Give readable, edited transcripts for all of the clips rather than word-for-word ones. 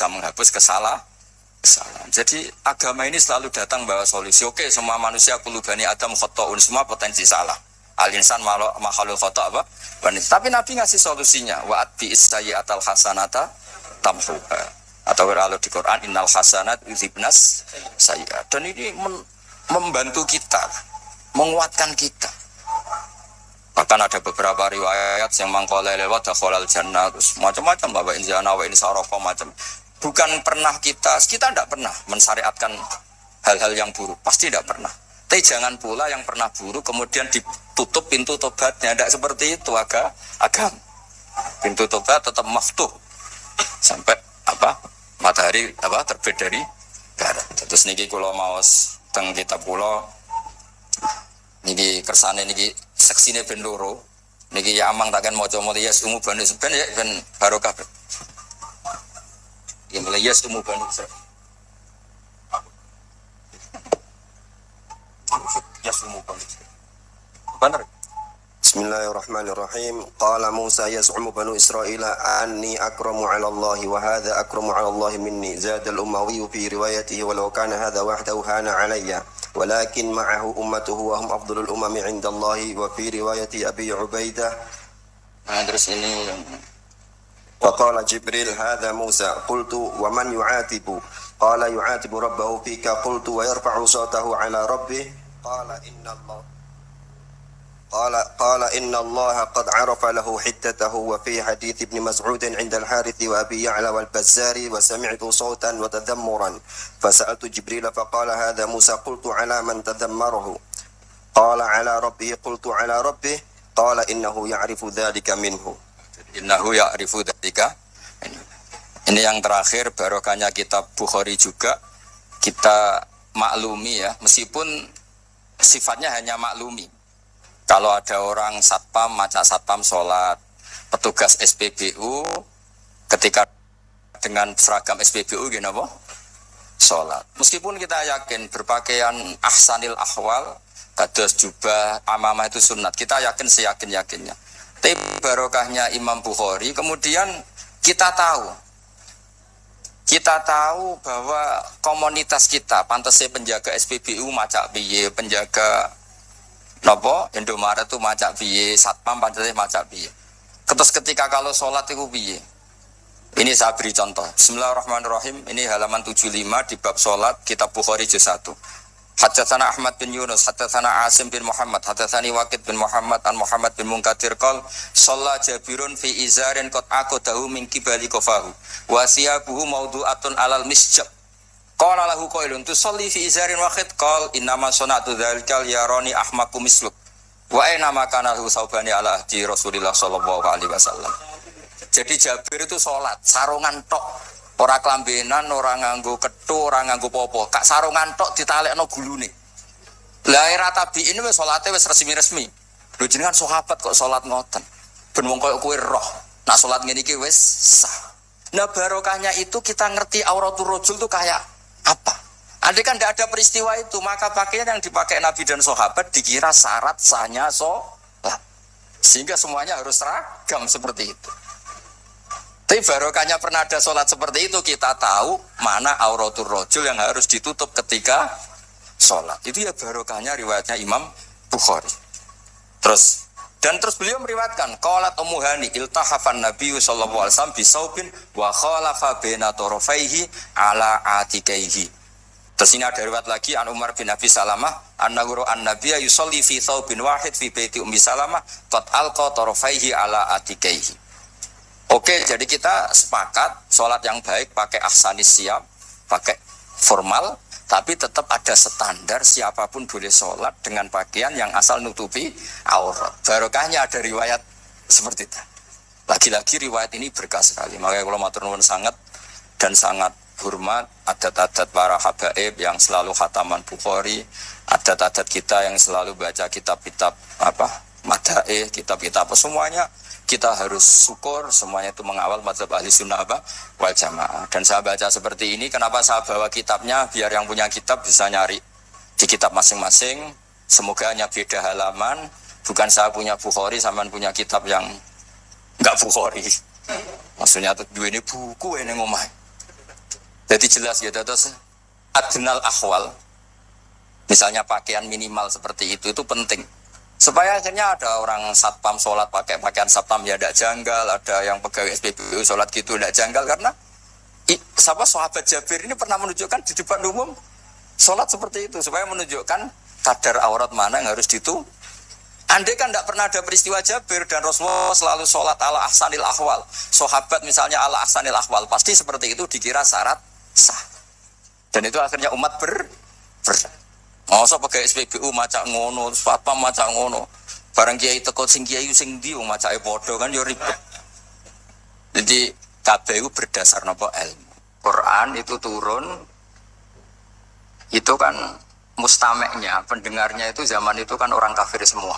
bisa menghapus kesalahan. Jadi agama ini selalu datang bawa solusi. Oke, semua manusia kulubani Adam khotoun, semua potensi salah. Al-insan makhluk khoto apa? Tapi Nabi ngasih solusinya. Wa'at bi isayyatal hasanata tamhuha. Atau kalau di Quran innal hasanat yuzhibnas sayyi'at. Dan ini membantu kita, menguatkan kita. Bahkan ada beberapa riwayat yang mangqala lewat dakhalal jannah, terus macam-macam bahwa inzana wa insaraqa macam. Bukan pernah kita tidak pernah mensyariatkan hal-hal yang buruk, pasti tidak pernah. Tapi jangan pula yang pernah buruk kemudian ditutup pintu tobatnya, tidak seperti itu agama. Pintu tobat tetap maftuh sampai matahari terbit dari barat. Terus niki kula maos teng kitab kula niki kersane niki seksine ben loro. Niki ya amang takkan maca mulya sumu banu seben ya ben barokah. Ya mulya sumu banu seben. Ya sumu banu. Benar. Bismillahirrahmanirrahim. Qala Musa yaz'umu banu Israila anni akramu 'ala Allah wa hadha akramu 'ala Allah minni. Zada al-Umawi fi riwayatihi walau kana hadha wahdahu hana 'alayya. Walakin ma'ahu ummatuhu wa hum afdalul umami 'inda Allah wa fi riwayati Abi Ubaidah. Terus ini Wa qala Jibril hadha Musa qultu wa man yu'atibu. Qala yu'atibu rabbahu fika qultu wa yarfa'u sawtahu 'ala rabbih. قال إن الله قد عرف له حدته وفي حديث ابن مسعود عند الحارث وأبي يعلى والبزار وسمعت صوتا وتذمرا فسألت جبريل فقال هذا موسى قلت على من تذمره قال على ربه قلت على ربه قال إنه يعرف ذلك منه Ini yang terakhir barokahnya kitab Bukhari juga kita maklumi ya, meskipun sifatnya hanya maklumi. Kalau ada orang satpam, maca satpam sholat, petugas SPBU ketika dengan seragam SPBU gini apa? Sholat. Meskipun kita yakin berpakaian ahsanil ahwal, kados jubah, amamah itu sunnat, kita yakin seyakin-yakinnya. Tapi barokahnya Imam Bukhari, kemudian kita tahu bahwa komunitas kita, pantasnya penjaga SPBU maca piye, penjaga Indomaret itu macak piye, satpam pantasnya macak piye. Terus ketika kalau sholat itu piye. Ini saya beri contoh. Bismillahirrahmanirrahim. Ini halaman 75 di bab sholat kitab Bukhari juz 1. Haddatsana Ahmad bin Yunus, haddatsana Asim bin Muhammad, haddatsani Waqid bin Muhammad an Muhammad bin Munkadir qol shalla Jabirun fi izarin qad aqadahu min qibali qafahu wa siyabuhu mawdu'atun alal misjab. Qala lahu qailun tusalli fi izarin wahid qal innama sanatu dzalikal yarani ahmaku misluk wa aina makana lahu saubani ala ahdi Rasulillah sallallahu alaihi wasallam. Jadi Jabir itu salat sarungan tok, ora klambenan, ora nganggo kethu, ora nganggo popo, kak sarungan tok ditalekno gulune. Lah era tabi'in wis salate wis resmi-resmi. Lho jenengan sahabat kok salat ngoten. Ben wong koyo kowe roh, nak salat ngene iki wis sah. Nah barokahnya itu kita ngerti auratul rajul itu kayak apa? Andai kan tidak ada peristiwa itu, maka pakaian yang dipakai Nabi dan sahabat dikira syarat sahnya sholat. Sehingga semuanya harus seragam seperti itu. Tapi barokahnya pernah ada sholat seperti itu, kita tahu mana auratul rajul yang harus ditutup ketika sholat. Itu ya barokahnya riwayatnya Imam Bukhari. Terus beliau meriwayatkan qalat Ummu Hani iltahafan Nabi sallallahu alaihi wasallam bisaubin wa khalafa baina tarafaihi ala atikaihi. Terus ini ada riwayat lagi an Umar bin Abi Salamah annahu an-nabiyya yusalli fi thawbin wahid fi baiti Ummi Salamah qad alqa tarafaihi ala atikaihi. Oke, jadi kita sepakat salat yang baik pakai ahsanis siyab, pakai formal, tapi tetap ada standar siapapun boleh sholat dengan pakaian yang asal nutupi aurat. Barokahnya ada riwayat seperti itu. Lagi-lagi riwayat ini berkah sekali. Makanya kalau matur nuwun sangat hormat adat-adat para habaib yang selalu khataman Bukhari, adat-adat kita yang selalu baca kitab-kitab madaih, kitab-kitab semuanya kita harus syukur, semuanya itu mengawal mazhab ahli sunnah wal jamaah. Dan saya baca seperti ini, kenapa saya bawa kitabnya, biar yang punya kitab bisa nyari di kitab masing-masing. Semoga hanya beda halaman, bukan saya punya Bukhari, sampean punya kitab yang enggak Bukhari. Maksudnya tuh dua ini buku ini ngomong. Jadi jelas gitu. Terus adnal ahwal, misalnya pakaian minimal seperti itu penting. Supaya akhirnya ada orang satpam sholat pakai pakaian satpam ya tidak janggal, ada yang pegawai SPBU sholat gitu tidak janggal karena sahabat Jabir ini pernah menunjukkan di depan umum sholat seperti itu supaya menunjukkan kadar aurat mana yang harus Andai kan tidak pernah ada peristiwa Jabir dan Rasulullah selalu sholat ala ahsanil ahwal, sahabat misalnya ala ahsanil ahwal, pasti seperti itu dikira syarat sah. Dan itu akhirnya umat masa pakai SPBU macak ngono, satpam macak ngono. Barang kiai teko sing kiai sing ndi wong macake padha kan yo ribet. Jadi KBU berdasar napa ilmu. Quran itu turun itu kan mustameknya, pendengarnya itu zaman itu kan orang kafir semua.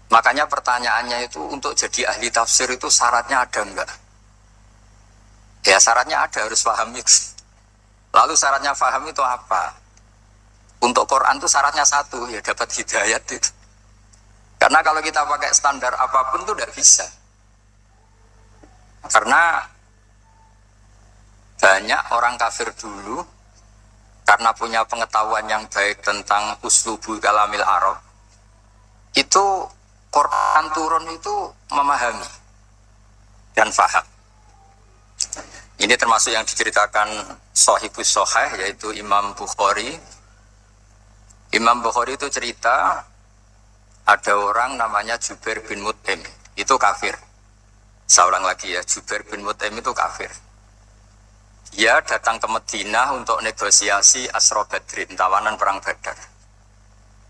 Makanya pertanyaannya itu untuk jadi ahli tafsir itu syaratnya ada enggak? Ya syaratnya ada, harus paham itu. Lalu syaratnya paham itu apa? Untuk Quran itu syaratnya satu, ya dapat hidayat itu. Karena kalau kita pakai standar apapun itu tidak bisa. Karena banyak orang kafir dulu karena punya pengetahuan yang baik tentang uslubul kalamil Arab, itu Quran turun itu memahami dan faham. Ini termasuk yang diceritakan Shahihus Shahih, yaitu Imam Bukhari. Imam Bukhari itu cerita ada orang namanya Jubair bin Mut'im, itu kafir. Saya ulang lagi ya, Jubair bin Mut'im itu kafir. Dia datang ke Madinah untuk negosiasi Asra Badrin, tawanan perang Badar.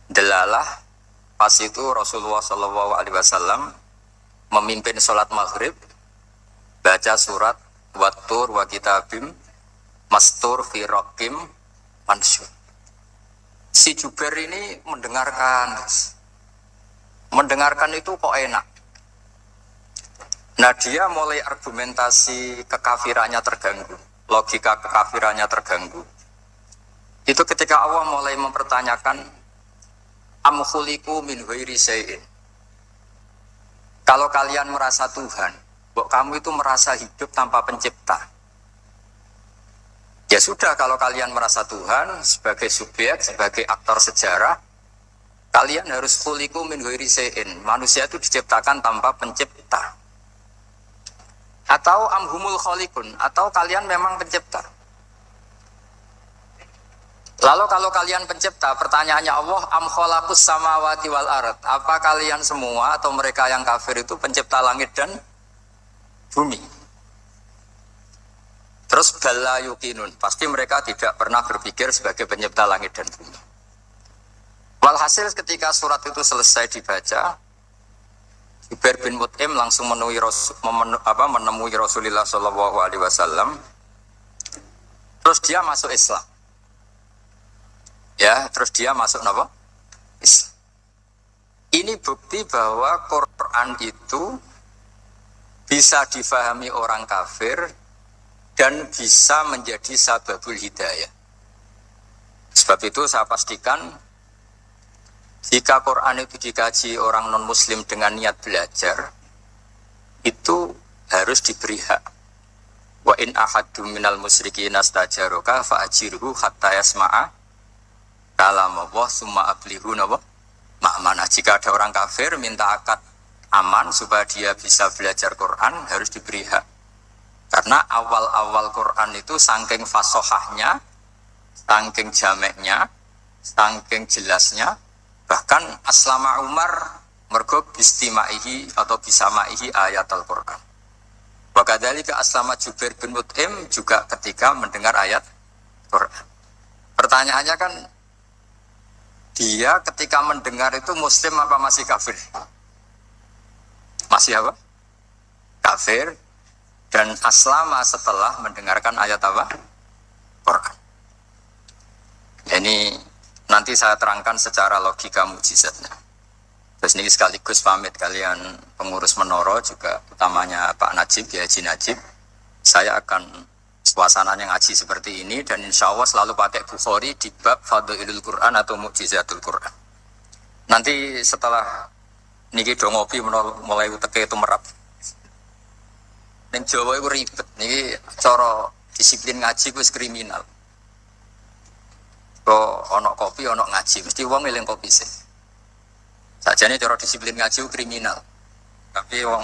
Delalah, pas itu Rasulullah SAW memimpin sholat maghrib, baca surat Wattur wa kitabim mastur fi raqim mansyur. Si Jubair ini mendengarkan itu kok enak. Nah dia mulai argumentasi kekafirannya terganggu, logika kekafirannya terganggu. Itu ketika Allah mulai mempertanyakan am khuliqu min ghairi syai'in. Kalau kalian merasa Tuhan, kamu itu merasa hidup tanpa pencipta. Ya sudah, kalau kalian merasa Tuhan sebagai subjek, sebagai aktor sejarah, kalian harus khuliqu min ghairi syai'in. Manusia itu diciptakan tanpa pencipta. Atau amhumul khaliqun, atau kalian memang pencipta. Lalu kalau kalian pencipta, pertanyaannya Allah, am khalaqus samawati wal ard, apa kalian semua atau mereka yang kafir itu pencipta langit dan bumi? Terus bala yuqinun, pasti mereka tidak pernah berpikir sebagai pencipta langit dan bumi. Walhasil ketika surat itu selesai dibaca, Jubair bin Mut'im langsung menemui Rasulullah SAW. Terus dia masuk Islam. Ya, terus dia masuk apa? Islam. Ini bukti bahwa Quran itu bisa difahami orang kafir dan bisa menjadi sababul hidayah. Sebab itu saya pastikan jika Quran itu dikaji orang non-muslim dengan niat belajar, itu harus diberi hak. Wa in ahadum minal musyrikina stajaroka fa'ajirhu hatta yasma'a kalam Allah summa ablihu ma'amana. Jika ada orang kafir minta akad aman supaya dia bisa belajar Quran, harus diberi hak. Karena awal-awal Quran itu saking fasohahnya, saking jameknya, saking jelasnya, bahkan aslama Umar mergo bistimaihi atau bisamaihi ayat Al-Quran. Wakadzalika aslama Jubair bin Mut'im juga ketika mendengar ayat Quran. Pertanyaannya kan, dia ketika mendengar itu muslim apa masih kafir? Masih apa? Kafir. Dan aslama setelah mendengarkan ayat apa? Quran. Ini nanti saya terangkan secara logika mukjizatnya. Terus ini sekaligus pamit kalian pengurus Menoro juga, utamanya Pak Najib, ya Haji Najib. Saya akan suasananya ngaji seperti ini dan insya Allah selalu pakai Bukhari di bab Fadhilul Quran atau Mukjizatul Quran. Nanti setelah niki do ngopi mulai uteke itu merap. Ning Jawa iku ribet. Niki cara disiplin ngaji ku wis kriminal. Kok ana kopi ana ngaji, mesti wong eling kopi sih. Sajane cara disiplin ngaji ku kriminal. Tapi wong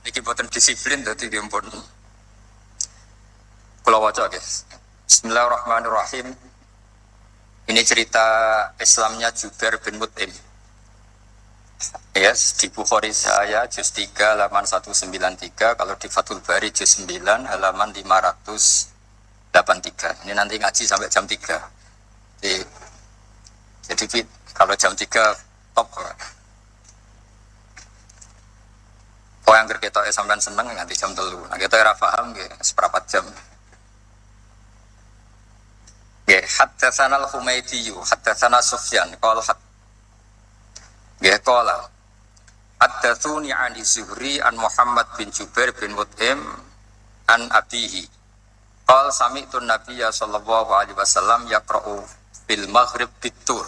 iki boten disiplin dadi dimpun. Kula waca guys. Bismillahirrahmanirrahim. Ini cerita Islamnya Jubair bin Mut'im. Yes, di Bukhari saya juz 3 halaman 193, kalau di Fathul Bari juz 9 halaman 583. Ini nanti ngaji sampai jam 3. Jadi kalau jam 3 top. Kok yang kita sampean seneng nganti jam 3. Nah, kita ora paham nggih, seperempat jam. Nggih, haddatsana al-Humaydi, haddatsana Sufyan, qala nggih qala haddatsuni 'ani Zuhri an Muhammad bin Jubair bin Mut'im an abihi. Qala sami'tu an-nabiyya sallallahu alaihi wasallam yaqra'u fil maghrib bit-tur.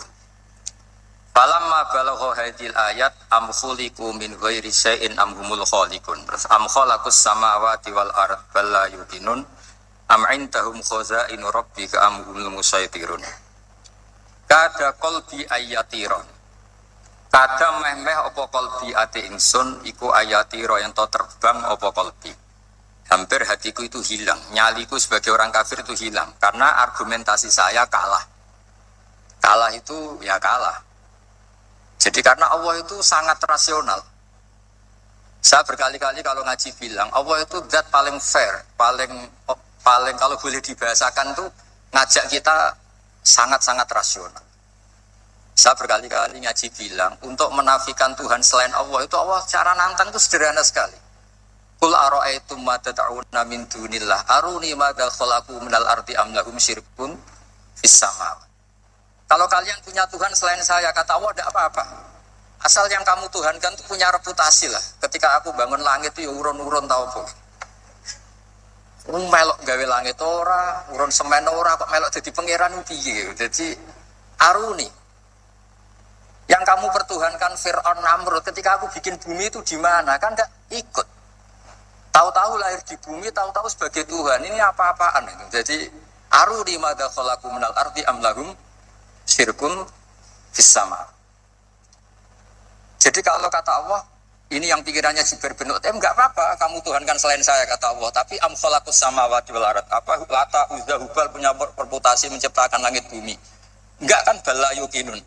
Falamma balagha hadhil ayat am khuliqu min ghairi syai'in am humul khaliqun. Terus am khalaqus samawati wal ardh bal la yuqinun. Am indahum khazainu rabbika am humul musaytirun. Kada qalbi ayatiron. Kada meh-meh apa qalbi ati ingsun iku ayatiro yang to terbang apa qalbi. Hampir hatiku itu hilang, nyaliku sebagai orang kafir itu hilang karena argumentasi saya kalah. Kalah itu ya kalah. Jadi karena Allah itu sangat rasional. Saya berkali-kali kalau ngaji bilang Allah itu zat paling fair, paling kalau boleh dibahasakan tuh ngajak kita sangat-sangat rasional. Saya berkali-kali ngaji bilang untuk menafikan Tuhan selain Allah itu Allah cara nantang itu sederhana sekali. Qul ara'aytum ma tad'una min dunillah aruni madza khalaqu minal ardi am lahum syirkun fis samawati. Kalau kalian punya Tuhan selain saya, kata Allah tidak apa-apa. Asal yang kamu tuhankan itu punya reputasi lah. Ketika aku bangun langit itu ya urun-urun tau apa. Melok gawe langit ora, urun semen ora, kok melok jadi pangeran piye. Jadi aruni. Yang kamu pertuhankan Fir'aun Namrud ketika aku bikin bumi itu di mana? Kan enggak ikut. Tahu-tahu lahir di bumi, tahu-tahu sebagai Tuhan. Ini apa-apaan itu. Jadi aruni madza khalaqu minal ardi am lahum syirkun fis sama. Jadi kalau kata Allah, ini yang pikirannya Jubair bin Mut'im, enggak apa-apa kamu tuhankan selain saya kata Allah, tapi am khalaqus samawati wal ardh. Apa Lata Uzza Hubal punya reputasi menciptakan langit bumi? Enggak kan bala yuqinun.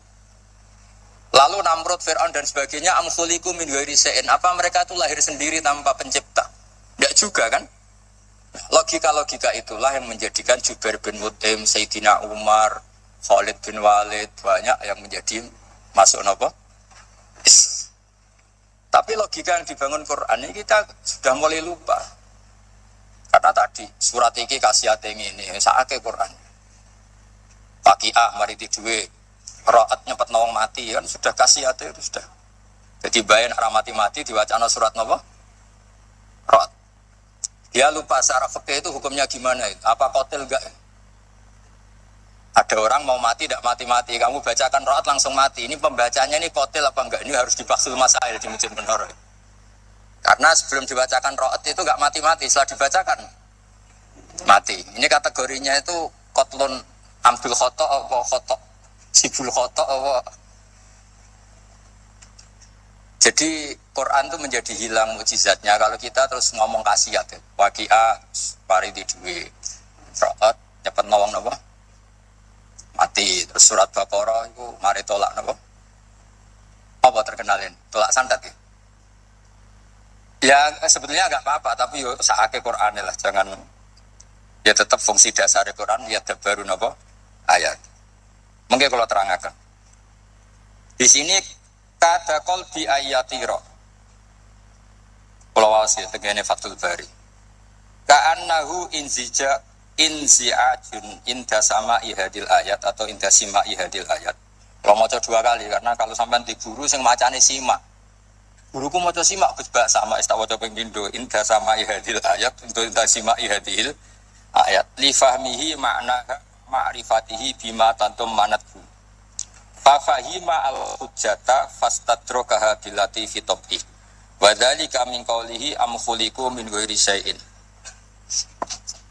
Lalu Namrud, Fir'aun dan sebagainya am khuliqu min ghairi syai'in. Apa mereka itu lahir sendiri tanpa pencipta? Enggak juga kan? Logika-logika itulah yang menjadikan Jubair bin Mut'im, Sayyidina Umar, Khalid bin Walid, banyak yang menjadi masuk apa? Tapi logika yang dibangun Quran ini kita sudah mulai lupa. Karena tadi surat iki kasihate ngene, sakake Quran. Waqiah mari duwe ra'at nyepet nawang mati kan sudah kasihate itu sudah. Jadi bayan arah mati diwacana surat napa? Ra'at. Dia lupa secara fikih itu hukumnya gimana itu? Apa qatil enggak? Ada orang mau mati, tidak mati-mati. Kamu bacakan ro'at langsung mati. Ini pembacanya ini kotil apa enggak? Ini harus dibahsul masail di Masjid Menara. Karena sebelum dibacakan ro'at itu enggak mati-mati. Setelah dibacakan, mati. Ini kategorinya itu kotlun ambil khotok apa khotok sibul khotok apa. Jadi Quran itu menjadi hilang mukjizatnya kalau kita terus ngomong kasiat. Waqiah, pari di duwe. Ro'at, dapat nolong apa? Mati. Terus surat Baqarah itu mari tolak napa? Apa terkenalin? Tolak santet ya? Ya sebetulnya enggak apa-apa tapi yo sakake Qur'ane lah, jangan ya tetap fungsi dasar Quran ya baru napa? Ayat. Mungkin kalau terangkan. Di sini kata qalbi ayatira. Kalau wasil tegene Fathul Bari. Ka'annahu inzi'ajun inda sama ihadil ayat atau inda sima ihadil ayat. Kalau mau dua kali karena kalau sampai di guru yang macane simak, guruku mau simak kusbak sama istawajo pengindo inda sama ihadil ayat untuk inda sima ihadil ayat lifahmihi makna ma'rifatihi bima tantum manathu fafahima al-hujjata fastadrokaha bilati fitobih wadhalika min qawlihi am khuliku min ghairi syai'in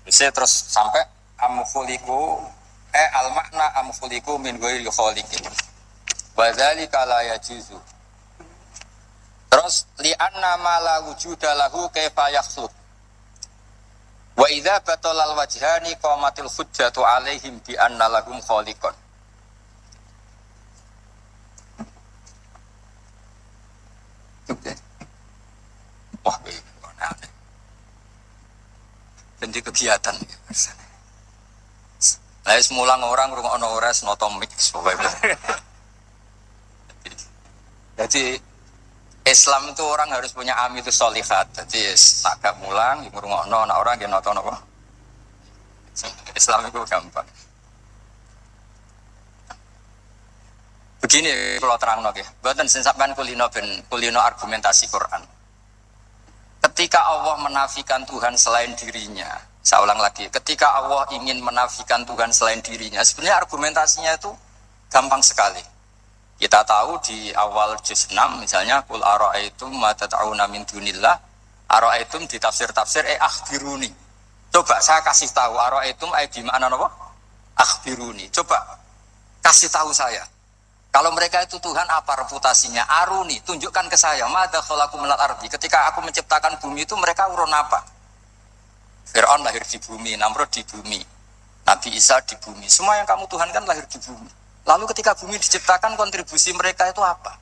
Bisa terus sampai amkhuliku al-makna amkhuliku min ghairi khaliqin. Wa dzalika la yajuzu. Terus li'anna ma la wujuda lahu kaifa yakhluq. Wa idza batalal wajhani qamatil hujjatu alaihim bi anna lahum khaliqan. Wah, aneh. Jadi kegiatan. Lah semula orang ngrungokno ora notomik pokoknya. Jadi Islam itu orang harus punya itu sholihat. Jadi nak gak mulang ngrungokno, nak orang nggih nonton apa. Islam itu gampang. Begini kalau terangno nggih. Mboten sing sampean kulino argumentasi Quran. Ketika Allah menafikan Tuhan selain dirinya, saya ulang lagi, ketika Allah ingin menafikan Tuhan selain dirinya, sebenarnya argumentasinya itu gampang sekali. Kita tahu di awal juz 6 misalnya qul ara'aitum ma tad'una min dunillah, ara'aitum di tafsir-tafsir akhbiruni. Coba saya kasih tahu ara'aitum di mana apa? Akhbiruni. Coba kasih tahu saya. Kalau mereka itu Tuhan, apa reputasinya? Aruni, tunjukkan ke saya. Madza khalaqu minal ardi. Ketika aku menciptakan bumi itu mereka urun apa? Fir'aun lahir di bumi, Namrud di bumi, Nabi Isa di bumi. Semua yang kamu Tuhan kan lahir di bumi. Lalu ketika bumi diciptakan, kontribusi mereka itu apa?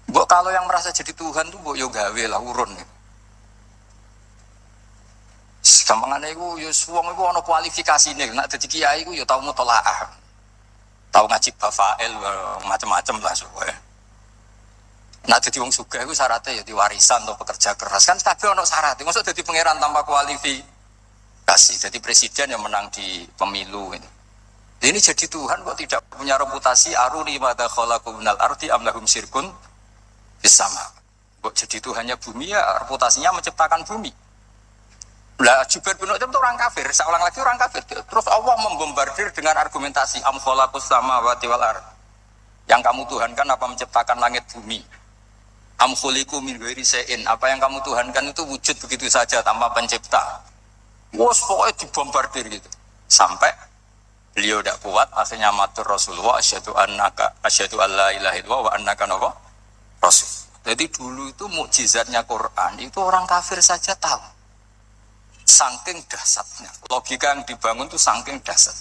Mbok kalau yang merasa jadi Tuhan tuh mbok yo gawe lah urun. Gampangane iku yo wong iku ana kualifikasine. Nek dadi kiai iku yo tau mutolaah. Tahu ngaji bafael macam-macam lah soalnya. Nah jadi wong sugih itu syaratnya ya diwarisan atau pekerja keras kan kabeh ono syarat. Maksud jadi pangeran tanpa kualifikasi, jadi presiden yang menang di pemilu ini. Ini jadi Tuhan kok tidak punya reputasi aruni madza khalaqu minal ardi am lahum syirkun fis sama. Kok jadi Tuhannya bumi ya reputasinya menciptakan bumi. Lah Jubair bin Mut'im itu orang kafir, saya ulang lagi orang kafir. Terus Allah membombardir dengan argumentasi am khalaqus samawati wal ard. Yang kamu tuhankan apa menciptakan langit bumi? Am khuliqu min ghairi syai'in, apa yang kamu tuhankan itu wujud begitu saja tanpa pencipta. Wes pokoknya dibombardir gitu. Sampai beliau tidak kuat akhirnya matur Rasulullah asyhadu alla ilaha illallah wa annaka rasul. Jadi dulu itu mukjizatnya Quran itu orang kafir saja tahu. Saking dahsyatnya, logika yang dibangun itu saking dahsyat.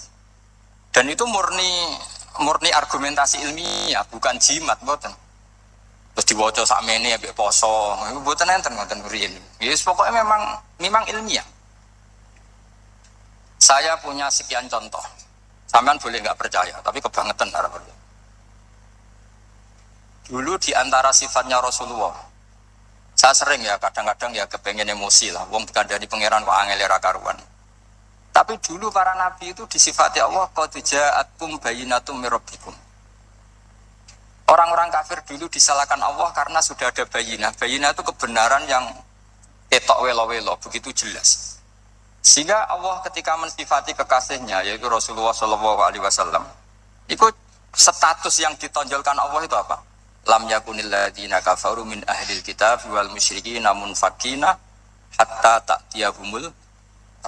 Dan itu murni argumentasi ilmiah, bukan jimat, mboten. Terus diwaca sakmene ambek poso, mboten enten ngoten riyen. Yes, pokoknya memang ilmiah. Saya punya sekian contoh. Sampean boleh nggak percaya, tapi kebangetan arep. Dulu di antara sifatnya Rasulullah, saya sering ya kadang-kadang ya kepengen emosi lah, wong dikandani pangeran kok angel ra karuan. Tapi dulu para nabi itu disifati Allah qad ja'atkum bayyinatum mir rabbikum. Orang-orang kafir dulu disalahkan Allah karena sudah ada bayinah. Bayinah itu kebenaran yang ketok welo-welo, begitu jelas. Sehingga Allah ketika mensifati kekasihnya yaitu Rasulullah SAW, itu status yang ditonjolkan Allah itu apa? Lam yakunil ladzina kafaru min ahlil kitab wal musyrikin namun fakina hatta ta'tiyahumul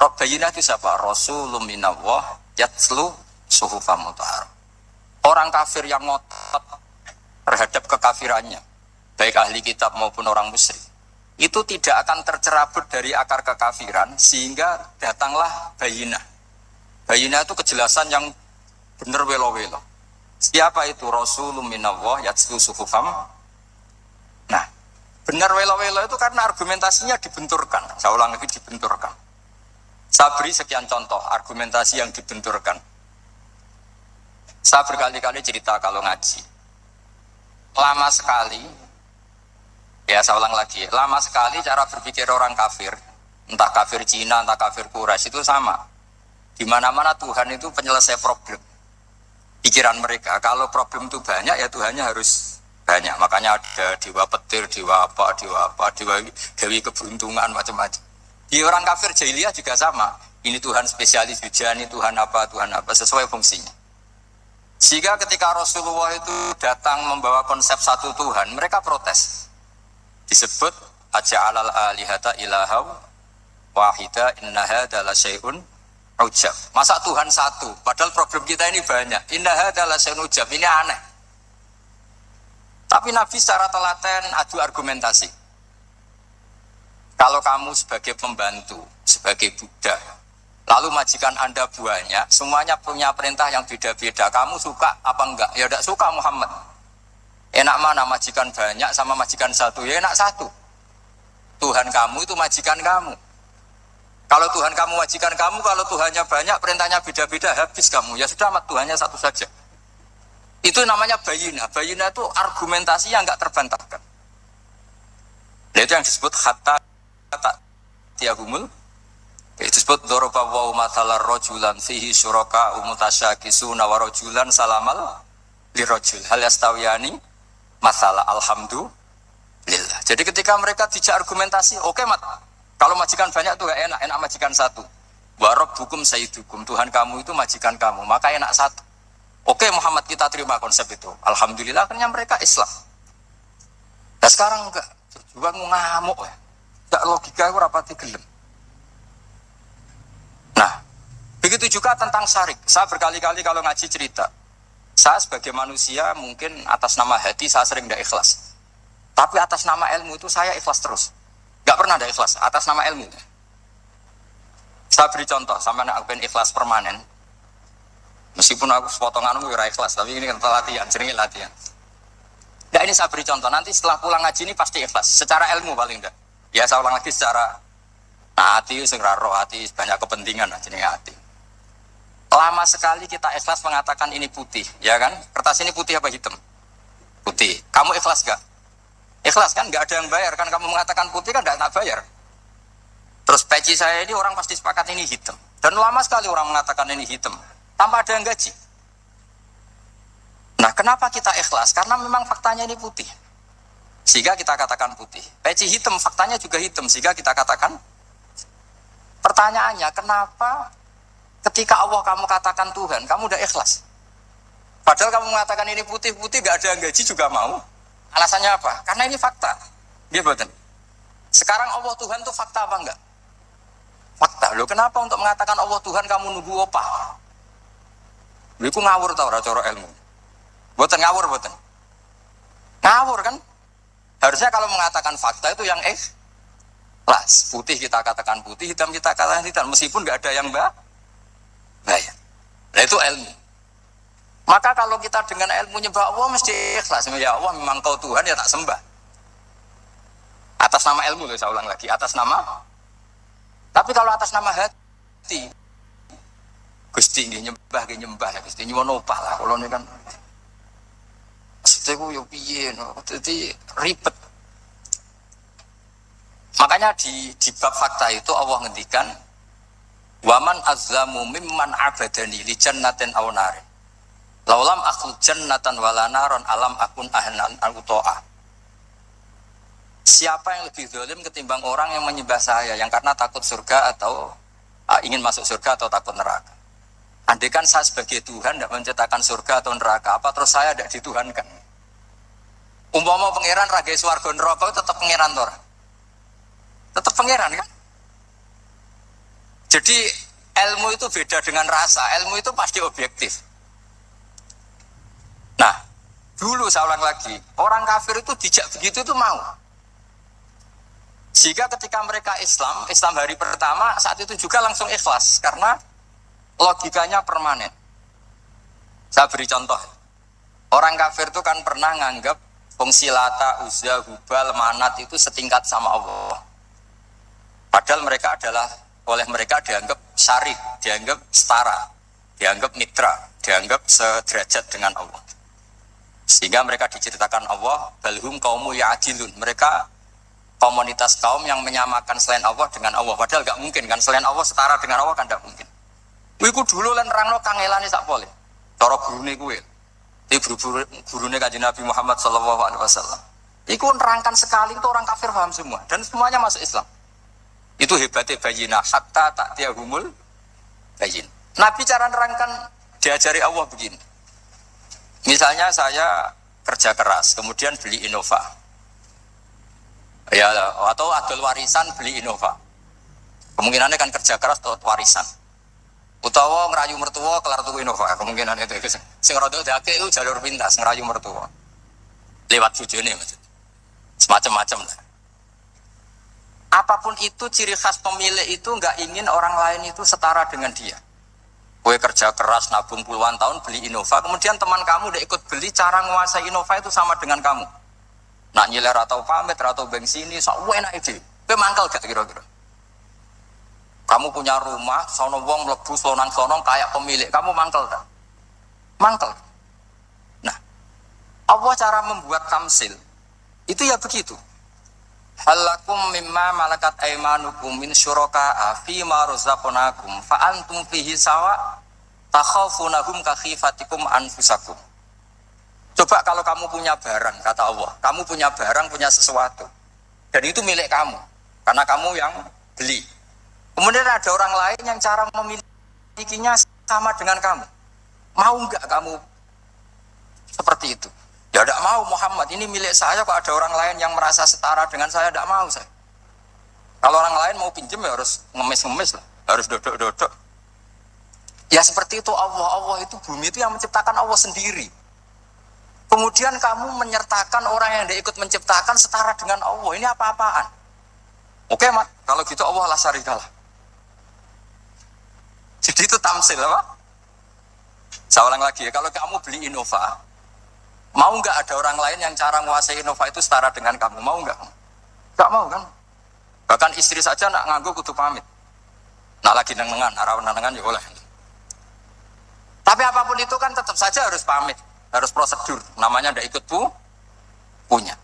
rabbayina. Itu siapa? Rasulun minallah yatslu suhufam mutahhar. Orang kafir yang ngotot terhadap kekafirannya, baik ahli kitab maupun orang musyrik, itu tidak akan tercerabut dari akar kekafiran sehingga datanglah bayinah. Bayinah itu kejelasan yang benar welo-welo. Siapa itu? Rasulun minallah yatslu suhufam. Nah, benar welo-welo itu karena argumentasinya dibenturkan. Saya ulang lagi, dibenturkan. Saya beri sekian contoh argumentasi yang dibenturkan. Saya berkali-kali cerita kalau ngaji. Lama sekali, ya saya ulang lagi, lama sekali cara berpikir orang kafir, entah kafir Cina, entah kafir Quraisy itu sama. Di mana-mana Tuhan itu penyelesai problem. Pikiran mereka, kalau problem itu banyak ya Tuhannya harus banyak. Makanya ada dewa petir, dewa dewi keberuntungan, macam-macam. Di orang kafir jahiliyah juga sama. Ini Tuhan spesialis hujan, ini Tuhan apa, sesuai fungsinya. Sehingga ketika Rasulullah itu datang membawa konsep satu Tuhan, mereka protes. Disebut aja'alal alihata ilahaw wahida inna hadza la syai'un ujab. Masa Tuhan satu, padahal problem kita ini banyak. Inna hadza la syai'un ujab, ini aneh. Tapi Nabi secara telaten adu argumentasi. Kalau kamu sebagai pembantu, sebagai budak, lalu majikan Anda banyak, semuanya punya perintah yang beda-beda. Kamu suka apa enggak? Ya enggak suka Muhammad. Enak mana majikan banyak sama majikan satu? Ya enak satu. Tuhan kamu itu majikan kamu. Kalau Tuhan kamu majikan kamu, kalau Tuhannya banyak, perintahnya beda-beda, habis kamu. Ya sudah, Tuhannya satu saja. Itu namanya bayina. Bayina itu argumentasi yang enggak terbantahkan. Itu yang disebut hatta tiahumul. Itu disebut doroba wa mathalar rojulan fihi syuraka umutasyakisuna wa rojulan salamal lirojul hal yastawiyani masalah alhamdulillah. Jadi ketika mereka dijak argumentasi, oke mat, kalau majikan banyak itu gak enak, enak majikan satu. Wa rabbukum sayyidukum, Tuhan kamu itu majikan kamu, maka enak satu. Oke Muhammad, kita terima konsep itu. Alhamdulillah akhirnya mereka Islam. Nah sekarang enggak, juga ngamuk ya. Enggak logika itu rapati gelem. Nah, begitu juga tentang syarik. Saya berkali-kali kalau ngaji cerita, saya sebagai manusia mungkin atas nama hati saya sering tidak ikhlas. Tapi atas nama ilmu itu saya ikhlas terus. Gak pernah ada ikhlas atas nama ilmu. Saya beri contoh, sampai aku pengen ikhlas permanen. Meskipun aku sepotongan aku kira ikhlas, tapi ini kan latihan, sering latihan. Ya ini saya beri contoh, nanti setelah pulang ngaji ini pasti ikhlas. Secara ilmu paling enggak. Ya saya ulang lagi secara hati, segera roh hati, banyak kepentingan jenenge hati. Lama sekali kita ikhlas mengatakan ini putih, ya kan? Kertas ini putih apa hitam? Putih. Kamu ikhlas gak? Ikhlas kan? Gak ada yang bayar kan? Kamu mengatakan putih kan gak bayar. Terus peci saya ini orang pasti sepakat ini hitam. Dan lama sekali orang mengatakan ini hitam, tanpa ada yang gaji. Nah kenapa kita ikhlas? Karena memang faktanya ini putih, sehingga kita katakan putih. Peci hitam, faktanya juga hitam, sehingga kita katakan. Pertanyaannya, kenapa ketika Allah kamu katakan Tuhan, kamu udah ikhlas? Padahal kamu mengatakan ini putih-putih, gak ada yang gaji juga mau. Alasannya apa? Karena ini fakta. Dia betul. Sekarang Allah Tuhan itu fakta apa enggak? Fakta. Loh kenapa untuk mengatakan Allah Tuhan kamu nunggu opah? Itu ngawur tau coro ilmu. Boten ngawur boten. Ngawur kan? Harusnya kalau mengatakan fakta itu yang ikhlas. Putih kita katakan putih, hitam kita katakan hitam, meskipun nggak ada yang bayar. Nah itu ilmu. Maka kalau kita dengan ilmu nyembah Allah mesti ikhlas. Ya Allah memang kau Tuhan ya tak sembah. Atas nama ilmu loh, saya ulang lagi, atas nama. Tapi kalau atas nama hati, Gusti nggih nyembah ya Gusti nyuwun opah lah kula niku kan. Maksudnya ku yo piye no, dadi ribet. Makanya di bab fakta itu Allah ngendikan waman azlamu mimman abadani li jannatin aw narin. Laulam aku jannatan wala naron alam akun ahnan al-uto'ah. Siapa yang lebih zalim ketimbang orang yang menyembah saya yang karena takut surga atau ingin masuk surga atau takut neraka. Andai kan saya sebagai Tuhan tidak menciptakan surga atau neraka, apa terus saya tidak dituhankan? Umpama pangeran ragai swarga neraka tetap pangeran tor. Tetap pangeran kan? Jadi ilmu itu beda dengan rasa. Ilmu itu pasti objektif. Nah, dulu saya ulang lagi, orang kafir itu dijak begitu itu mau. Sehingga ketika mereka Islam hari pertama saat itu juga langsung ikhlas karena logikanya permanen. Saya beri contoh. Orang kafir itu kan pernah nganggap fungsi Lata, Uzza, Hubal, Manat itu setingkat sama Allah. Padahal oleh mereka dianggap syarif, dianggap setara, dianggap mitra, dianggap sederajat dengan Allah. Sehingga mereka diceritakan Allah, balhum qaumu ya'dilun. Mereka komunitas kaum yang menyamakan selain Allah dengan Allah. Padahal gak mungkin kan, selain Allah setara dengan Allah kan gak mungkin. Iku dulu lan nerangno kangelane sak pole. Cara gurune kuwi. Iki gurune Kanjeng Nabi Muhammad sallallahu alaihi wasallam. Iku nerangkan sekali itu orang kafir paham semua dan semuanya masuk Islam. Itu hebatnya bayinah hatta ta'tiyahumul bayin. Nabi cara nerangkan diajari Allah begini. Misalnya saya kerja keras, kemudian beli Innova. Ya, atau adol warisan beli Innova. Kemungkinannya kan kerja keras atau warisan. Utawa ngerayu mertua kelar tuku Innova, kemungkinan itu. Sing rada dake itu jalur pintas ngerayu mertua. Lewat bojone maksud. Semacam-macam lah. Apapun itu ciri khas pemilik itu enggak ingin orang lain itu setara dengan dia. Kue kerja keras nabung puluhan tahun beli Innova, kemudian teman kamu udah ikut beli, cara menguasai Innova itu sama dengan kamu. Nak nyiler atau pamit atau bensini, so enak ide. Kue mangkel gak kira-kira? Kamu punya rumah, sono wong mlebu slonang-slonong kayak pemilik, kamu mangkel tak? Mangkel. Nah, Allah cara membuat tamsil itu ya begitu. Halakum mimma malakat aymanukum min syuraka'a fi ma razaqnakum fa antum fihi sawa takhafunahum ka khifatikum anfusakum. Coba kalau kamu punya barang, kata Allah, kamu punya barang, punya sesuatu, dan itu milik kamu, karena kamu yang beli. Kemudian ada orang lain yang cara memilikinya sama dengan kamu. Mau enggak kamu seperti itu? Ya tidak mau Muhammad, ini milik saya, kok ada orang lain yang merasa setara dengan saya, tidak mau saya. Kalau orang lain mau pinjam ya harus ngemis-ngemis lah, harus dodok-dodok. Ya seperti itu Allah itu bumi itu yang menciptakan Allah sendiri. Kemudian kamu menyertakan orang yang tidak ikut menciptakan setara dengan Allah, ini apa-apaan? Oke Mat, kalau gitu Allah la syarikalah. Jadi itu tamsil apa? Saya ulang lagi ya, kalau kamu beli Innova, mau nggak ada orang lain yang cara menguasai Innova itu setara dengan kamu? Mau nggak? Nggak mau kan? Bahkan istri saja nak nganggu kudu pamit. Nak lagi nengan, arah nengan ya boleh. Tapi apapun itu kan tetap saja harus pamit, harus prosedur. Namanya ndak ikut punya.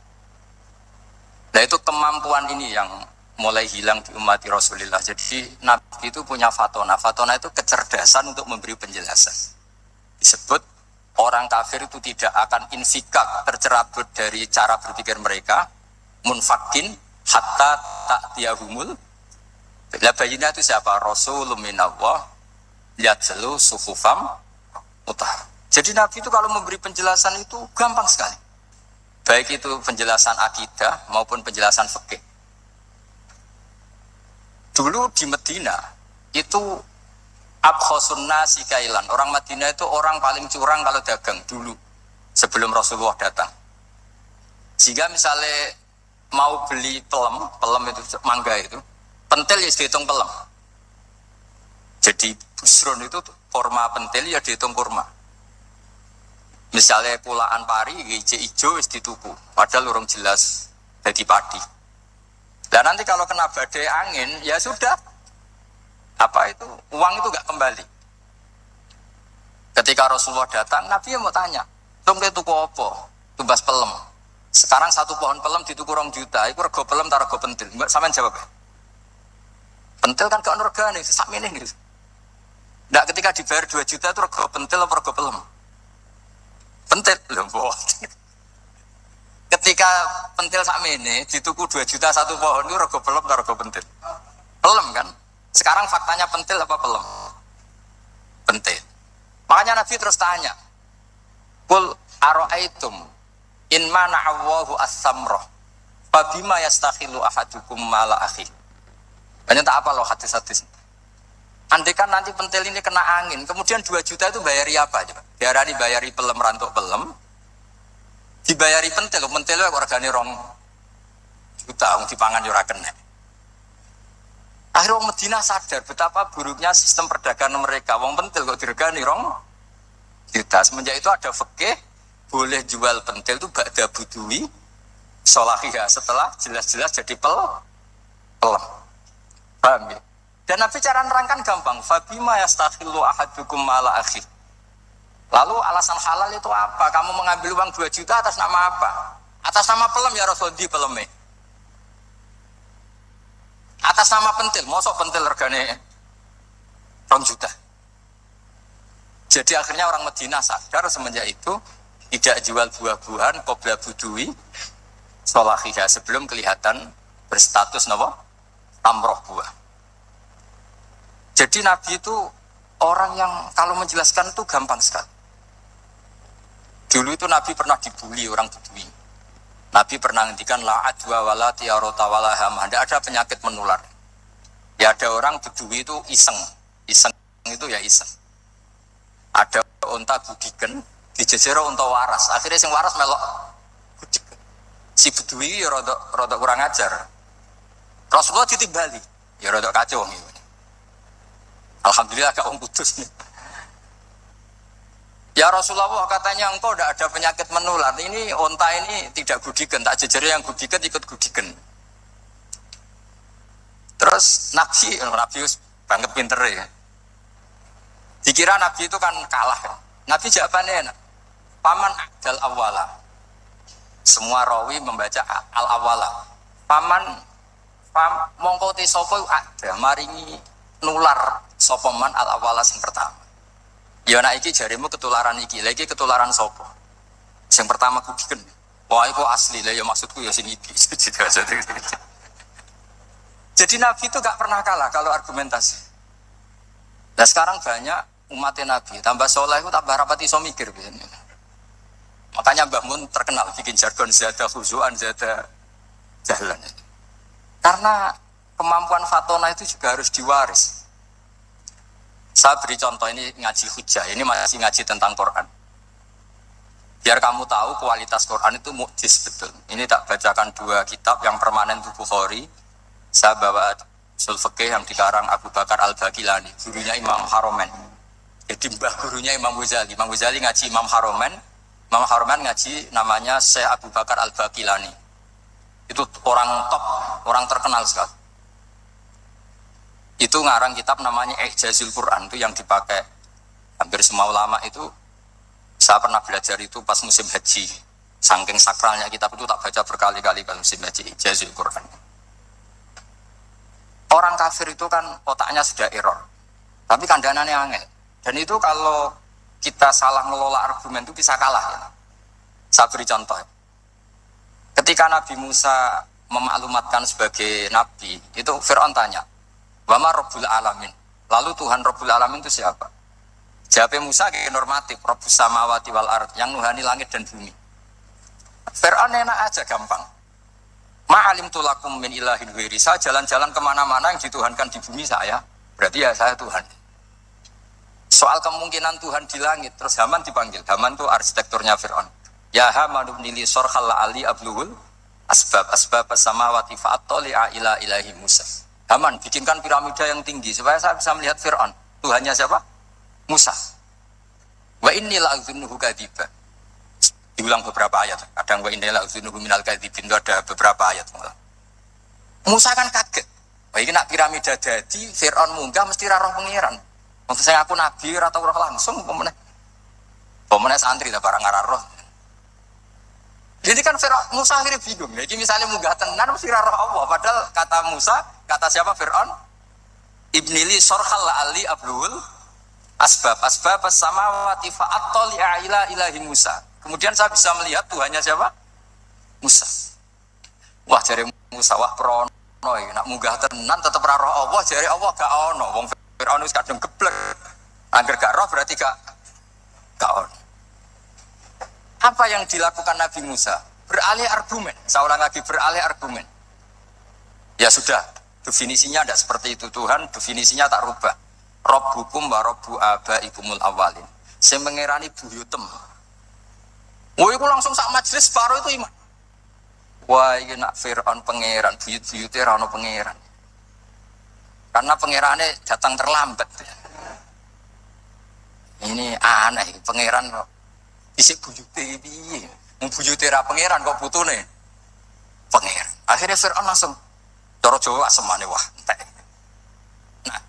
Nah itu kemampuan ini yang mulai hilang di umat Rasulullah. Jadi Nabi itu punya fatona. Fatona itu kecerdasan untuk memberi penjelasan. Disebut orang kafir itu tidak akan infikak, tercerabut dari cara berpikir mereka, munfakin hatta ta'tiyahumul. Lah bayinya itu siapa? Rasulun minallah yatlu suhufam mutahhar. Jadi Nabi itu kalau memberi penjelasan itu gampang sekali. Baik itu penjelasan akidah maupun penjelasan fikih. Dulu di Medina itu abkhosun nasi kailan. Orang Madinah itu orang paling curang kalau dagang dulu sebelum Rasulullah datang. Jika misalnya mau beli pelem itu mangga itu, pentil ya dihitung pelem. Jadi busron itu kurma pentil ya dihitung kurma. Misalnya pulaan pari hijau wis dituku, padahal urung jelas jadi padi. Dan nanti kalau kena badai angin, ya sudah. Apa itu? Uang itu enggak kembali. Ketika Rasulullah datang, Nabi mau tanya, "Tung tuku apa?" Tumbas pelem. Sekarang satu pohon pelem dituku 2 juta, itu rego pelem ta rego pentil? Mbak sampean jawab. Pentil kan gak ono regane, sakmene iki. Ndak ketika dibayar 2 juta itu rego pentil apa rego pelem? Pentil lho, ketika pentil sakmene dituku 2 juta satu pohon itu rego pelem atau rego pentil? Pelem kan? Sekarang faktanya pentil apa pelem? Pentil. Makanya Nabi terus tanya, "Qul ara'aitum in mana'allahu as-samrah fa bima yastakhilu ahadukum mala akhi." Banyak tak apa loh hadis-hadis. Andai kan nanti pentil ini kena angin, kemudian 2 juta itu bayari apa coba? Diarani bayari pelem rantuk pelem, dibayari pentil itu regane 2 juta, dipangan yo ora kena. Akhirnya orang Medina sadar betapa buruknya sistem perdagangan mereka. Wong pentil kok diregani 2 juta. Semenjak itu ada fikih boleh jual pentil itu ba'da budui sholahiyah, setelah jelas-jelas jadi pelem. Paham ya? Dan Nabi cara nerangkan gampang. Fabima yastakhillu ahadukum mala akhi. Lalu alasan halal itu apa? Kamu mengambil uang 2 juta atas nama apa? Atas nama pelem ya Rasul di peleme. Atas nama pentil, mosok pentil regane 2 juta. Jadi akhirnya orang Madinah sadar semenjak itu tidak jual buah-buahan qabla budui sholahiyah, sebelum kelihatan berstatus napa? Tamroh buah. Jadi Nabi itu orang yang kalau menjelaskan itu gampang sekali. Dulu itu Nabi pernah dibully orang Bedui. Nabi pernah ngendikan la adwa wala tiarota wala hamah. Tidak ada penyakit menular Ya ada orang bedui itu iseng. Iseng itu ya iseng. Ada unta gudiken, dijejero unta waras. Akhirnya sing waras melok gudiken. Si bedui ya rada kurang ajar. Rasulullah ditimbali. Ya rada kacau nih. Alhamdulillah gak wong kudus nih. Ya Rasulullah katanya engkau tidak ada penyakit menular. Ini unta ini tidak gudiken, tak jejero yang gudiken ikut gudiken. Terus Nabi banget pinter ya. Dikira Nabi itu kan kalah. Nabi jawabannya, paman adal awala. Semua rawi membaca al awala. Mongko te sapa ada maringi nular sapa man al awala sing pertama. Ya nek iki jarimu ketularan iki, lagi ketularan sapa? Sing pertama gudiken. Wah iku asli lah ya maksudku ya sing iki. Jadi Nabi itu gak pernah kalah kalau argumentasi. Nah sekarang banyak umatnya Nabi, tambah soleh itu tambah rapat iso mikir biasanya. Makanya Mbah Mun terkenal bikin jargon zada khuzuan, zada jalan. Karena kemampuan fatona itu juga harus diwaris. Saya beri contoh ini ngaji hujah, ini masih ngaji tentang Quran. Biar kamu tahu kualitas Quran itu mukjiz betul. Ini tak bacakan dua kitab yang permanen itu Bukhari. Saya bawa Ushul Fiqh yang dikarang Abu Bakar Al-Baqilani, gurunya Imam Haromen. Jadi mbah gurunya Imam Ghazali. Imam Ghazali ngaji Imam Haromen. Imam Haromen ngaji namanya Syekh Abu Bakar Al-Baqilani. Itu orang top, orang terkenal sekali. Itu ngarang kitab namanya Ijazul Quran, itu yang dipakai hampir semua ulama itu. Saya pernah belajar itu pas musim haji. Saking sakralnya kitab itu tak baca berkali-kali pas musim haji, Ijazul Quran. Orang kafir itu kan otaknya sudah error, tapi kandanannya angel. Dan itu kalau kita salah ngelola argumen itu bisa kalah ya. Saya beri contoh. Ketika Nabi Musa memaklumatkan sebagai nabi, itu Fir'aun tanya, "Wama Rabbul Alamin?" Lalu Tuhan Rabbul Alamin itu siapa? Jawabnya Musa kayak normatif, Rabbus Samawati wal Ard, yang nuhani langit dan bumi. Fir'aun enak aja, gampang. Ma'alim tulakum min ilahin wiri. Saya jalan-jalan kemana-mana yang dituhankan di bumi saya, berarti ya saya Tuhan. Soal kemungkinan Tuhan di langit, terus Haman dipanggil. Haman itu arsitekturnya Fir'aun. Ya Haman nili sorhal ali abluhul asbab samawati fa'attoli'a ila ilahi Musa. Haman bikinkan piramida yang tinggi supaya saya bisa melihat Fir'aun. Tuhannya siapa? Musa. Wa inni la'adzunuhu kadziba. Diulang beberapa ayat. Kadang wa inni la'adzunuhu minal kadzibin, itu ada beberapa ayat. Musa kan kaget. Wah ini nak piramida jadi Fir'aun munggah mesti roh pengiran. Untuk saya aku nabi atau roh langsung pemenang santri lah barang arah roh. Jadi kan Fir'aun, Musa akhirnya bingung. Jadi misalnya munggah tenan mesti roh Allah. Padahal kata Musa, kata siapa Fir'aun? Ibnili sorhal ali ablul asbab samawati fa'attoli'a ila ilahi Musa. Kemudian saya bisa melihat Tuhannya siapa? Musa. Wah jari Musa wah prono nak munggah tenan tetep ra roh Allah, jari Allah gak ono. Wong Fir'aun wis kadung geblek. Angger gak roh berarti gak ono. Apa yang dilakukan Nabi Musa? Beralih argumen. Saya ulang lagi, beralih argumen. Ya sudah, definisinya tidak seperti itu Tuhan, definisinya tak rubah. Rabbukum wa rabbu abaikumul awalin. Saya mengirani buyutem. Wah, itu langsung sak majelis baru itu iman. Wah, ini nak Fir'aun pangeran, buyut-buyutnya rano pangeran. Karena pangerannya datang terlambat. Ini aneh, pangeran isik buyutnya piye? Wong buyute ra pangeran kok putune pangeran. Akhirnya Fir'aun langsung cara Jawa asemane wah entek. Nah,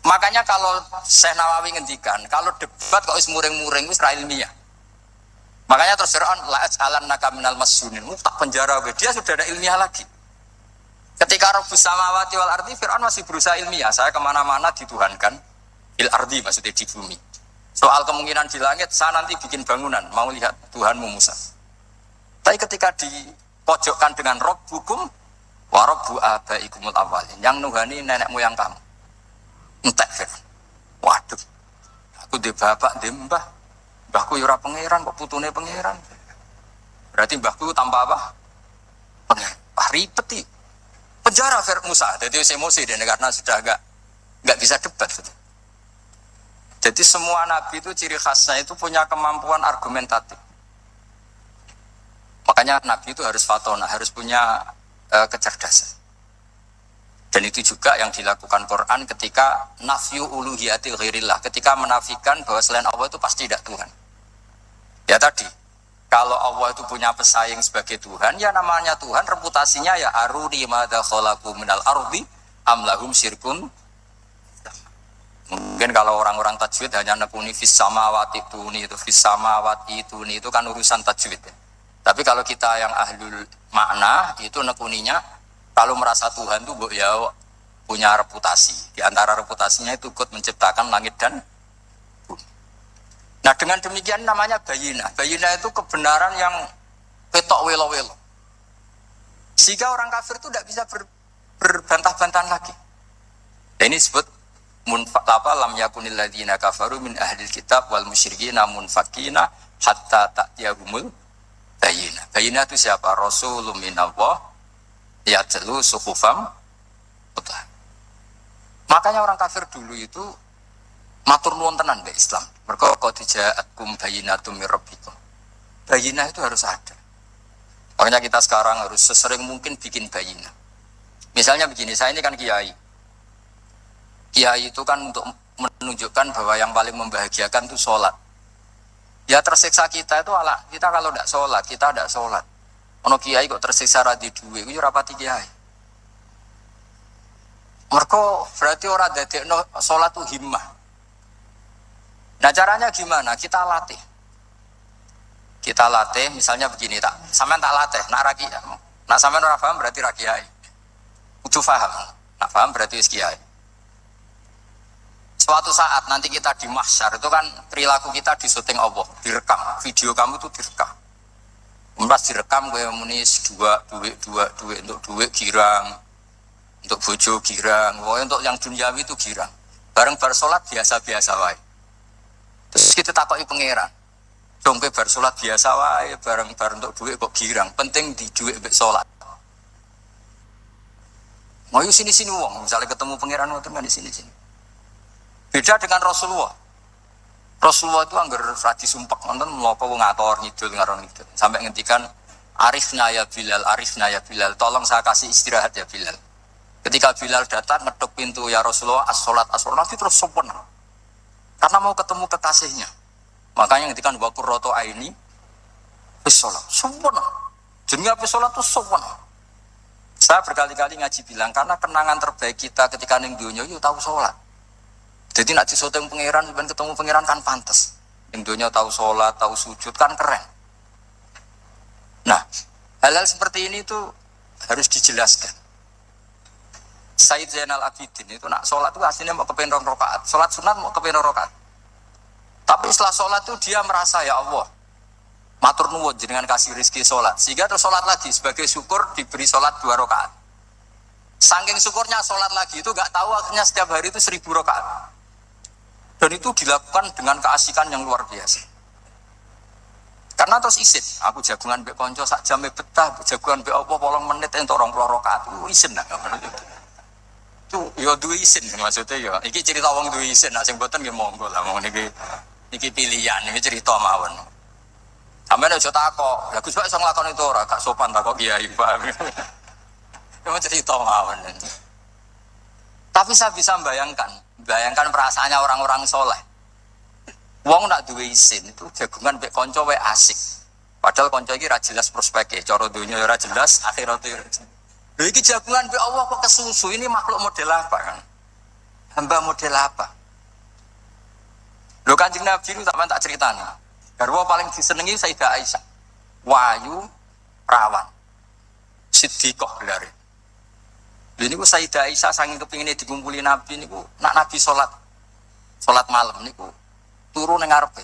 makanya kalau Syekh Nawawi ngendikan, kalau debat kok wis muring-muring wis ra ilmiah. Makanya terus Fir'aun la aj'alannaka minal masjunin, tak penjara we. Dia sudah ada ilmiah lagi. Ketika Rabbus samawati wal ardi, Fir'aun masih berusaha ilmiah. Saya kemana-mana dituhankan fil ardi, maksudnya di bumi. Soal kemungkinan di langit, saya nanti bikin bangunan, mau lihat Tuhanmu Musa. Tapi ketika dipojokkan dengan Rabbukum wa rabbu abaikumul awalin, yang nuhani nenek moyang kamu. Entek Fir'aun. Waduh, aku di bapak, di mbah. Mbahku yura pangeran, kok putune pangeran. Berarti mbahku tanpa apa? Pangeran. Wah ribet. penjara Musa. Jadi emosi dia karena sudah nggak bisa debat. Jadi semua nabi itu ciri khasnya itu punya kemampuan argumentatif. Makanya nabi itu harus fatona, harus punya kecerdasan. Dan itu juga yang dilakukan Quran ketika nafyu uluhiyatil ghairillah, ketika menafikan bahwa selain Allah itu pasti tidak Tuhan. Ya tadi, kalau Allah itu punya pesaing sebagai Tuhan, ya namanya Tuhan, reputasinya ya aruni madza khalaqu minal ardi am lahum syirkun. Mungkin kalau orang-orang tajwid hanya nekuni fis samawati tuni, itu fis samawati tuni itu kan urusan tajwid. Tapi kalau kita yang ahlul makna itu nekuninya kalau merasa Tuhan itu ya punya reputasi. Di antara reputasinya itu ikut menciptakan langit dan bumi. Nah dengan demikian namanya bayinah. Bayinah itu kebenaran yang petok welo-welo. Sehingga orang kafir itu tidak bisa berbantah-bantahan lagi. Dan ini disebut lam yakunil ladzina kafaru min ahlil kitab wal musyrikina munfakina hatta ta'tiyahumul bayinah. Bayinah itu siapa? Rasulun minallah yatlu suhufam. Makanya orang kafir dulu itu matur nuwun tenan mbek Islam. Mergo qad ja'atkum bayyinatum mir rabbikum. Bayinah itu harus ada. Makanya kita sekarang harus sesering mungkin bikin bayinah. Misalnya begini, saya ini kan kiai. Kiai itu kan untuk menunjukkan bahwa yang paling membahagiakan itu sholat. Ya tersiksa kita itu kita kalau tidak sholat, kita tidak sholat. Ono kiai kok tersiksa ra di duwe, iku ora pati kiai. Mergo berarti ora dadekno salat tu himmah. Nah caranya gimana? Kita latih. Kita latih misalnya begini tak. Sampean tak latih, nak ra kiai. Nak sampean ora paham berarti ra kiai. Kudu paham. Nak paham berarti wis kiai. Suatu saat nanti kita di mahsyar itu kan perilaku kita disuting Allah, direkam. Video kamu itu direkam. Pas direkam gue munis duit untuk duit girang, untuk bojo girang, untuk yang duniawi itu girang. Bareng bar sholat biasa-biasa wae. Terus kita takoki pangeran, dong bar sholat biasa wae, bareng untuk duit kok girang. Penting di duit mbek sholat. Mau sini wong, misalnya ketemu pangeran ngoten kan di sini. Beda dengan Rasulullah. Rasulullah itu anggar radi sumpek nonton mloko ngator ngidul ngaron ngidul sampai ngendikan arifna ya Bilal tolong saya kasih istirahat ya Bilal. Ketika Bilal datang ngetuk pintu ya Rasulullah as-sholat nanti terus sopan karena mau ketemu kekasihnya. Makanya ngendikan wa qurratu aini bis sholat sopan jenenge bis sholat itu sopan. Saya berkali-kali ngaji bilang karena kenangan terbaik kita ketika ning donya yo tahu sholat. Jadi nak disoteng pangeran, sebenarnya ketemu pangeran kan pantas. Indonya tahu sholat, tahu sujud kan keren. Nah, hal-hal seperti ini tuh harus dijelaskan. Sayyid Zainal Abidin itu nak sholat tuh aslinya mau kepengen 2 rakaat, sholat sunat mau kepengen 2 rakaat. Tapi setelah sholat tuh dia merasa ya Allah, matur nuwun jenengan kasih rezeki sholat, sehingga terus sholat lagi sebagai syukur diberi sholat 2 rakaat. Saking syukurnya sholat lagi itu gak tahu akhirnya setiap hari itu 1000 rakaat. Dan itu dilakukan dengan keasikan yang luar biasa. Karena terus isin, aku jagungan mbek konco sak jam betah, jagungan mbek apa 8 menit entuk 20 rakaat. Isin lah. Itu ya duwe isin maksudnya ya. Iki cerita wong duwe isin, nek sing boten nggih monggo lah wong niki pilihan, iki cerita mawon. Sampeyan aja takok, lha Gus Pak iso nglakoni itu ora, gak sopan takok kiai, Pak. Cuma cerita mawon. Tapi saya bisa bayangkan perasaannya orang-orang soleh. Wong nak duwe isin itu jagungan mbek kanca wae asik. Padahal kanca iki ra jelas prospeke, cara donya ora jelas, akhirat ora jelas. Lha iki jagungan mbek Allah kok kesusu, ini makhluk model apa kan? Hamba model apa? Lho Kanjeng Nabi itu sampean tak critani. Garwa paling disenengi Sayyidah Aisyah. Wayu rawan. Siddiqah lare. Ini ku Sayyidah Aisyah saking kepinginnya dikumpuli Nabi niku nak Nabi sholat malam niku turun ning ngarepe.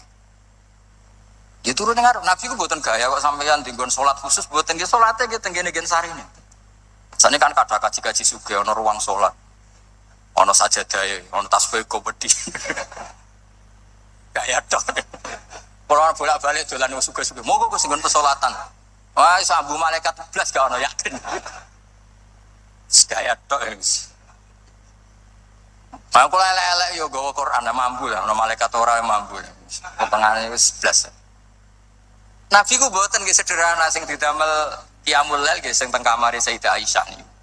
Ya turun ning ngarep Nabi ku mboten gaya kok sampeyan dinggon sholat khusus mboten nggih salate nggih tenggene gen sarine. Jane kan kadang kaji-kaji sugih ana ruang sholat. Ana sajadahe, ana tasbih komedi. Gaya tok. Ora bolak-balik dolan sugih-sugih. Monggo ku sing nggon pesolatan. Wah iso ambu malaikat blas gak ana yakin. Sekaya tok ya. Aku elek-elek yo gawa Quran mampu lah, ana malaikat ora mampu. Potongane wis blas. Nabi ku mboten nggih sederhana sing didamel qiyamul lail nggih sing teng kamare Sayyidah Aisyah niku.